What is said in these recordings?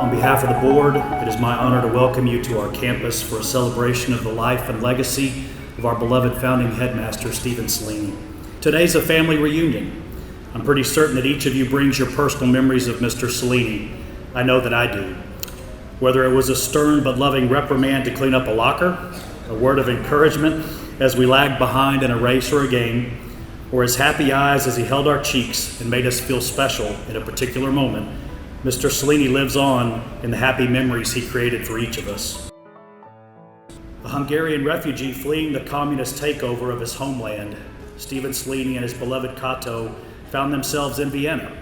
On behalf of the board, it is my honor to welcome you to our campus for a celebration of the life and legacy of our beloved founding headmaster, Seleny. Today's a family reunion. I'm pretty certain that each of you brings your personal memories of Mr. Seleny. I know that I do. Whether it was a stern but loving reprimand to clean up a locker, a word of encouragement as we lagged behind in a race or a game, or his happy eyes as he held our cheeks and made us feel special in a particular moment, Mr. Seleny lives on in the happy memories he created for each of us. A Hungarian refugee fleeing the communist takeover of his homeland, Stephen Seleny and his beloved Kato found themselves in Vienna,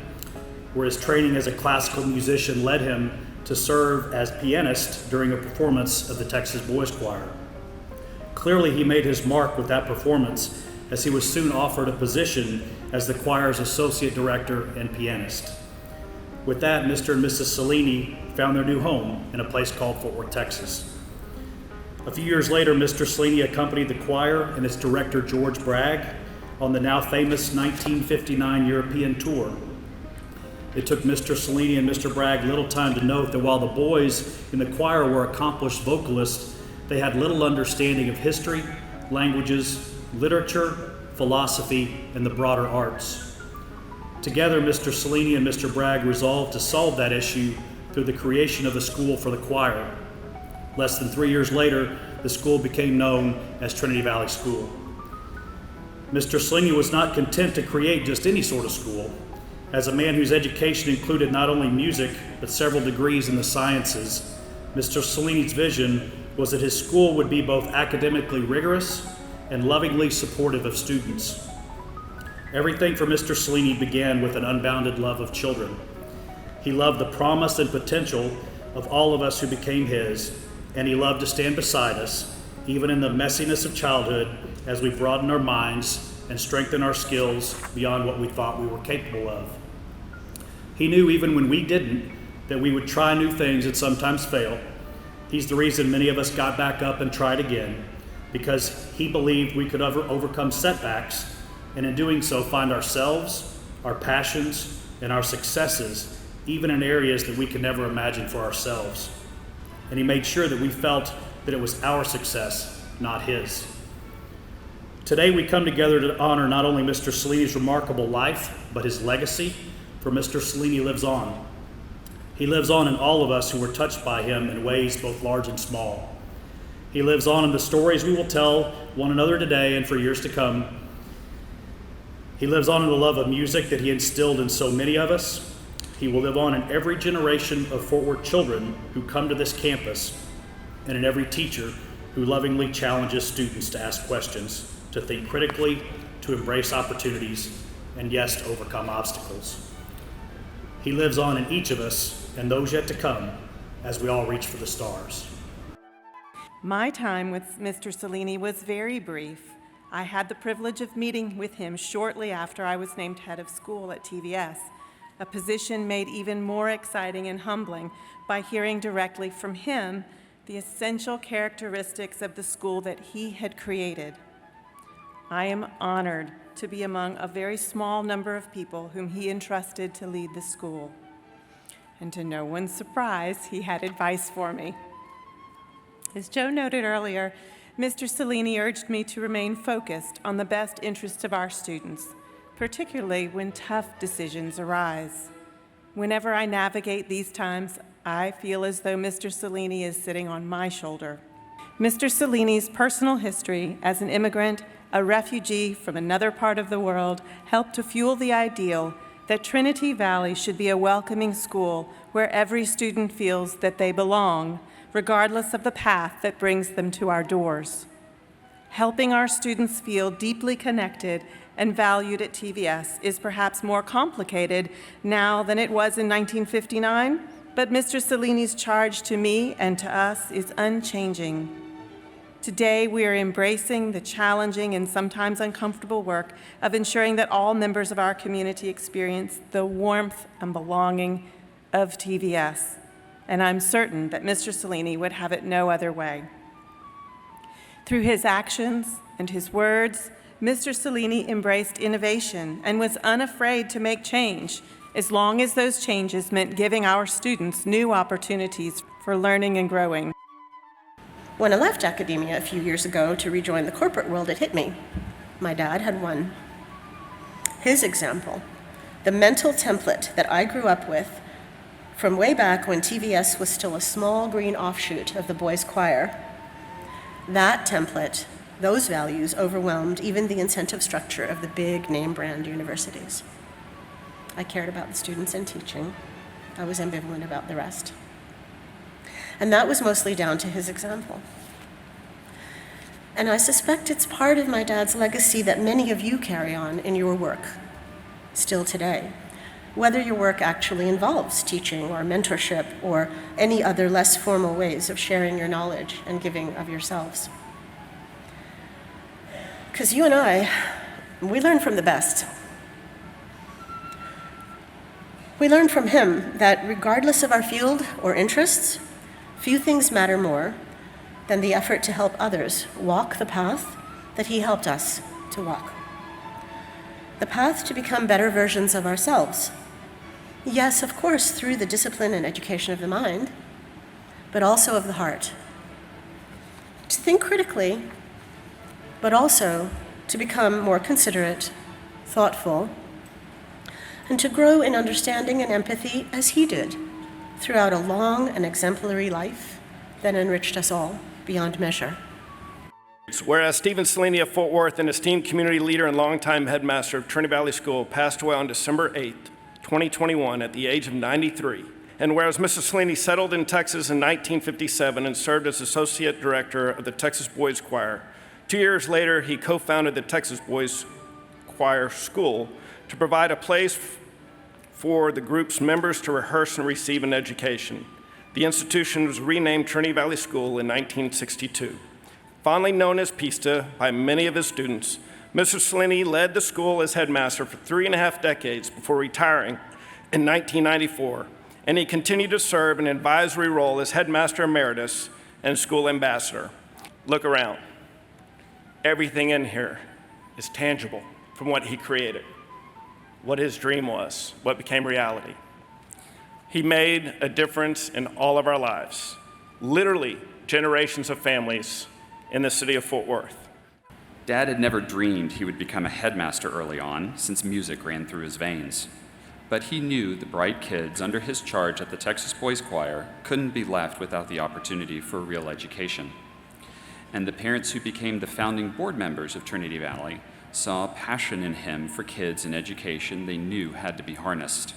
where his training as a classical musician led him to serve as pianist during a performance of the Texas Boys Choir. Clearly, he made his mark with that performance, as he was soon offered a position as the choir's associate director and pianist. With that, Mr. and Mrs. Seleny found their new home in a place called Fort Worth, Texas. A few years later, Mr. Seleny accompanied the choir and its director, George Bragg, on the now famous 1959 European tour. It took Mr. Seleny and Mr. Bragg little time to note that while the boys in the choir were accomplished vocalists, they had little understanding of history, languages, literature, philosophy, and the broader arts. Together, Mr. Seleny and Mr. Bragg resolved to solve that issue through the creation of a school for the choir. Less than 3 years later, the school became known as Trinity Valley School. Mr. Seleny was not content to create just any sort of school. As a man whose education included not only music, but several degrees in the sciences, Mr. Seleny's vision was that his school would be both academically rigorous and lovingly supportive of students. Everything for Mr. Seleny began with an unbounded love of children. He loved the promise and potential of all of us who became his, and he loved to stand beside us, even in the messiness of childhood, as we broaden our minds and strengthen our skills beyond what we thought we were capable of. He knew even when we didn't, that we would try new things and sometimes fail. He's the reason many of us got back up and tried again, because he believed we could overcome setbacks, and in doing so find ourselves, our passions, and our successes, even in areas that we could never imagine for ourselves. And he made sure that we felt that it was our success, not his. Today we come together to honor not only Mr. Seleny's remarkable life, but his legacy, for Mr. Seleny lives on. He lives on in all of us who were touched by him in ways both large and small. He lives on in the stories we will tell one another today and for years to come. He lives on in the love of music that he instilled in so many of us. He will live on in every generation of Fort Worth children who come to this campus, and in every teacher who lovingly challenges students to ask questions, to think critically, to embrace opportunities, and yes, to overcome obstacles. He lives on in each of us and those yet to come as we all reach for the stars. My time with Mr. Seleny was very brief. I had the privilege of meeting with him shortly after I was named head of school at TVS, a position made even more exciting and humbling by hearing directly from him the essential characteristics of the school that he had created. I am honored to be among a very small number of people whom he entrusted to lead the school. And to no one's surprise, he had advice for me. As Joe noted earlier, Mr. Seleny urged me to remain focused on the best interests of our students, particularly when tough decisions arise. Whenever I navigate these times, I feel as though Mr. Seleny is sitting on my shoulder. Mr. Seleny's personal history as an immigrant, a refugee from another part of the world, helped to fuel the ideal that Trinity Valley should be a welcoming school where every student feels that they belong, regardless of the path that brings them to our doors. Helping our students feel deeply connected and valued at TVS is perhaps more complicated now than it was in 1959, but Mr. Seleny's charge to me and to us is unchanging. Today, we are embracing the challenging and sometimes uncomfortable work of ensuring that all members of our community experience the warmth and belonging of TVS. And I'm certain that Mr. Seleny would have it no other way. Through his actions and his words, Mr. Seleny embraced innovation and was unafraid to make change, as long as those changes meant giving our students new opportunities for learning and growing. When I left academia a few years ago to rejoin the corporate world, it hit me. My dad had won. His example, the mental template that I grew up with from way back when TVS was still a small green offshoot of the boys' choir, that template, those values overwhelmed even the incentive structure of the big name brand universities. I cared about the students and teaching. I was ambivalent about the rest. And that was mostly down to his example. And I suspect it's part of my dad's legacy that many of you carry on in your work, still today, whether your work actually involves teaching or mentorship or any other less formal ways of sharing your knowledge and giving of yourselves. Because you and I, we learn from the best. We learn from him that regardless of our field or interests, few things matter more than the effort to help others walk the path that he helped us to walk. The path to become better versions of ourselves. Yes, of course, through the discipline and education of the mind, but also of the heart. To think critically, but also to become more considerate, thoughtful, and to grow in understanding and empathy as he did throughout a long and exemplary life that enriched us all beyond measure. Whereas Stephen Seleny of Fort Worth, an esteemed community leader and longtime headmaster of Trinity Valley School, passed away on December 8, 2021 at the age of 93. And whereas Mr. Seleny settled in Texas in 1957 and served as associate director of the Texas Boys Choir, 2 years later he co-founded the Texas Boys Choir School to provide a place for the group's members to rehearse and receive an education. The institution was renamed Trinity Valley School in 1962. Fondly known as PISTA by many of his students, Mr. Seleny led the school as headmaster for 3.5 decades before retiring in 1994, and he continued to serve in an advisory role as headmaster emeritus and school ambassador. Look around. Everything in here is tangible from what he created, what his dream was, what became reality. He made a difference in all of our lives, literally generations of families in the city of Fort Worth. Dad had never dreamed he would become a headmaster early on, since music ran through his veins. But he knew the bright kids under his charge at the Texas Boys Choir couldn't be left without the opportunity for a real education. And the parents who became the founding board members of Trinity Valley saw a passion in him for kids and education they knew had to be harnessed.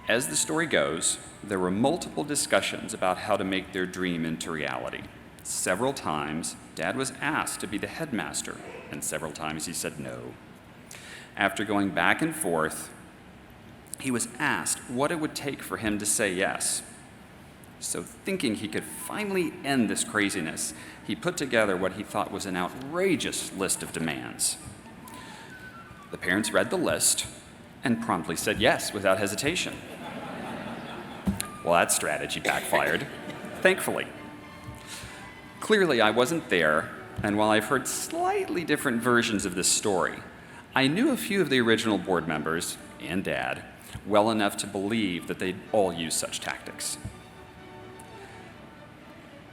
As the story goes, there were multiple discussions about how to make their dream into reality. Several times, Dad was asked to be the headmaster, and several times he said no. After going back and forth, he was asked what it would take for him to say yes. So thinking he could finally end this craziness, he put together what he thought was an outrageous list of demands. The parents read the list and promptly said yes without hesitation. Well, that strategy backfired, thankfully. Clearly, I wasn't there, and while I've heard slightly different versions of this story, I knew a few of the original board members, and Dad, well enough to believe that they'd all use such tactics.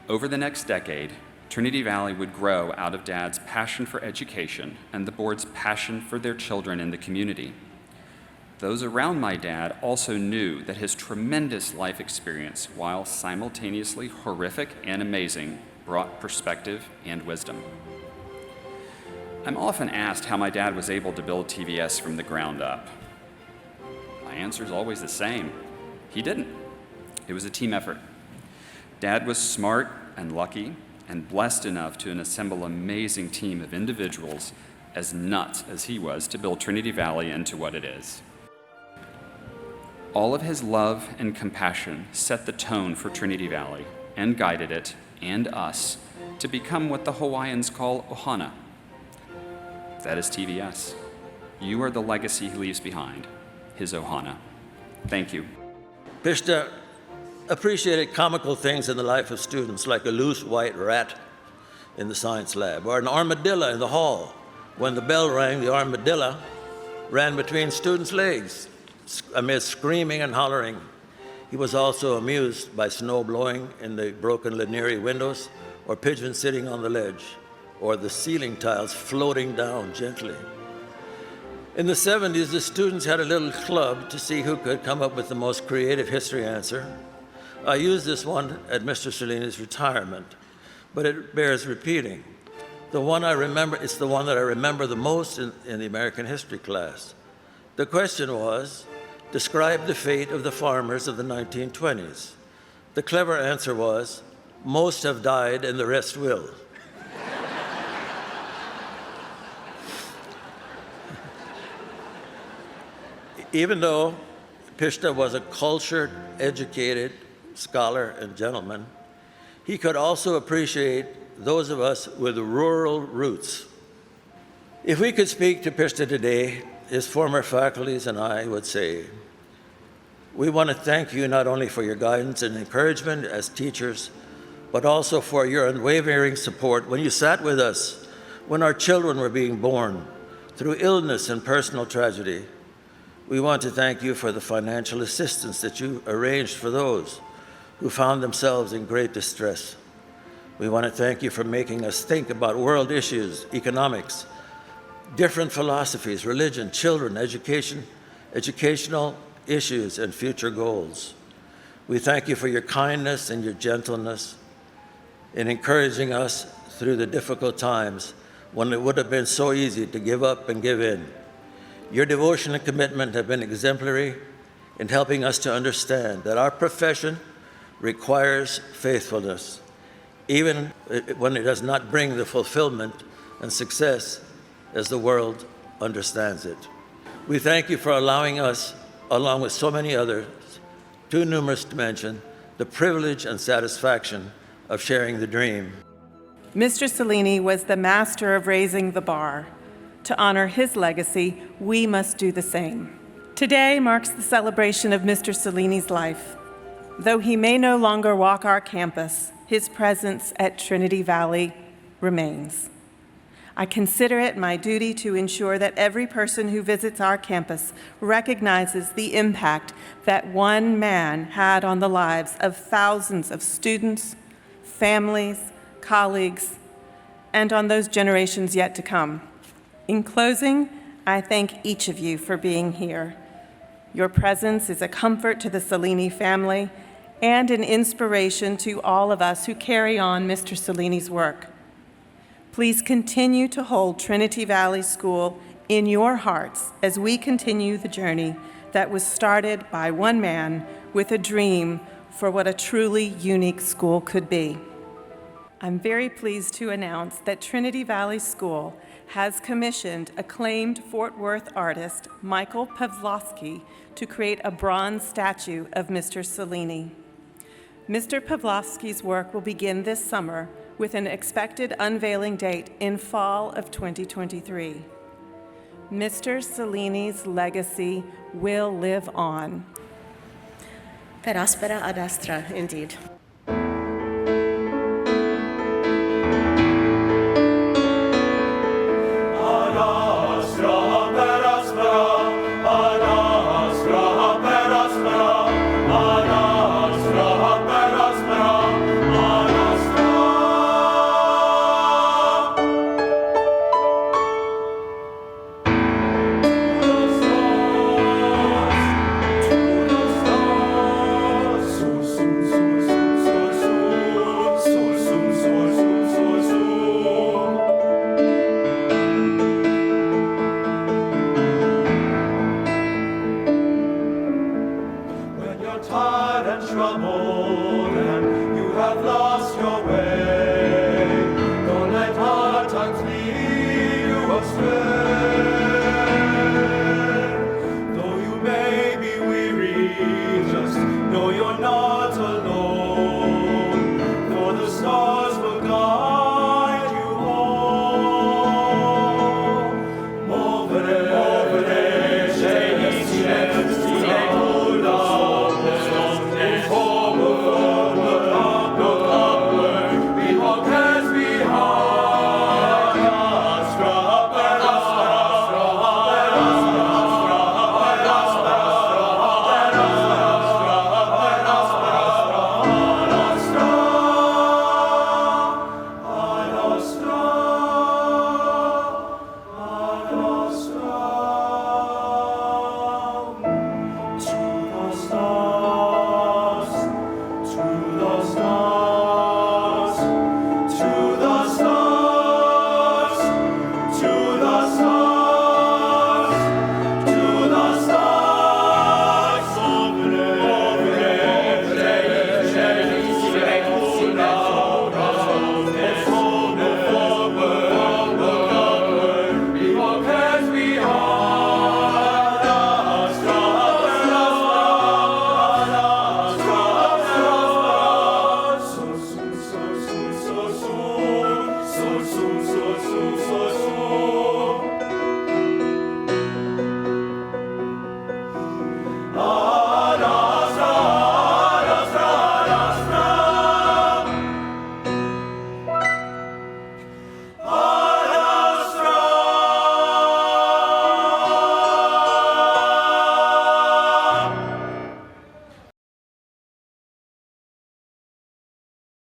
Over the next decade, Trinity Valley would grow out of Dad's passion for education and the board's passion for their children in the community. Those around my dad also knew that his tremendous life experience, while simultaneously horrific and amazing, brought perspective and wisdom. I'm often asked how my dad was able to build TVS from the ground up. My answer is always the same. He didn't. It was a team effort. Dad was smart and lucky and blessed enough to assemble an amazing team of individuals as nuts as he was to build Trinity Valley into what it is. All of his love and compassion set the tone for Trinity Valley and guided it and us to become what the Hawaiians call ohana. That is TVS. You are the legacy he leaves behind, his ohana. Thank you. Pista appreciated comical things in the life of students, like a loose white rat in the science lab, or an armadillo in the hall. When the bell rang, the armadillo ran between students' legs. amid screaming and hollering. He was also amused by snow blowing in the broken Lanieri windows, or pigeons sitting on the ledge, or the ceiling tiles floating down gently. In the 70s, the students had a little club to see who could come up with the most creative history answer. I used this one at Mr. Seleni's retirement, but it bears repeating. The one I remember, it's the one that I remember the most in the American history class. The question was, describe the fate of the farmers of the 1920s. The clever answer was, most have died and the rest will. Even though Pishta was a cultured, educated scholar and gentleman, he could also appreciate those of us with rural roots. If we could speak to Pishta today, his former faculties and I would say, we want to thank you not only for your guidance and encouragement as teachers, but also for your unwavering support when you sat with us when our children were being born through illness and personal tragedy. We want to thank you for the financial assistance that you arranged for those who found themselves in great distress. We want to thank you for making us think about world issues, economics, different philosophies, religion, children, education, educational issues, and future goals. We thank you for your kindness and your gentleness in encouraging us through the difficult times when it would have been so easy to give up and give in. Your devotion and commitment have been exemplary in helping us to understand that our profession requires faithfulness, even when it does not bring the fulfillment and success as the world understands it. We thank you for allowing us, along with so many others, too numerous to mention, the privilege and satisfaction of sharing the dream. Mr. Seleny was the master of raising the bar. To honor his legacy, we must do the same. Today marks the celebration of Mr. Seleny's life. Though he may no longer walk our campus, his presence at Trinity Valley remains. I consider it my duty to ensure that every person who visits our campus recognizes the impact that one man had on the lives of thousands of students, families, colleagues, and on those generations yet to come. In closing, I thank each of you for being here. Your presence is a comfort to the Seleny family and an inspiration to all of us who carry on Mr. Seleny's work. Please continue to hold Trinity Valley School in your hearts as we continue the journey that was started by one man with a dream for what a truly unique school could be. I'm very pleased to announce that Trinity Valley School has commissioned acclaimed Fort Worth artist Michael Pawlowski to create a bronze statue of Mr. Seleny. Mr. Pawlowski's work will begin this summer with an expected unveiling date in fall of 2023. Mr. Seleny's legacy will live on. Per aspera ad astra, indeed. Though you may be weary, just know you're not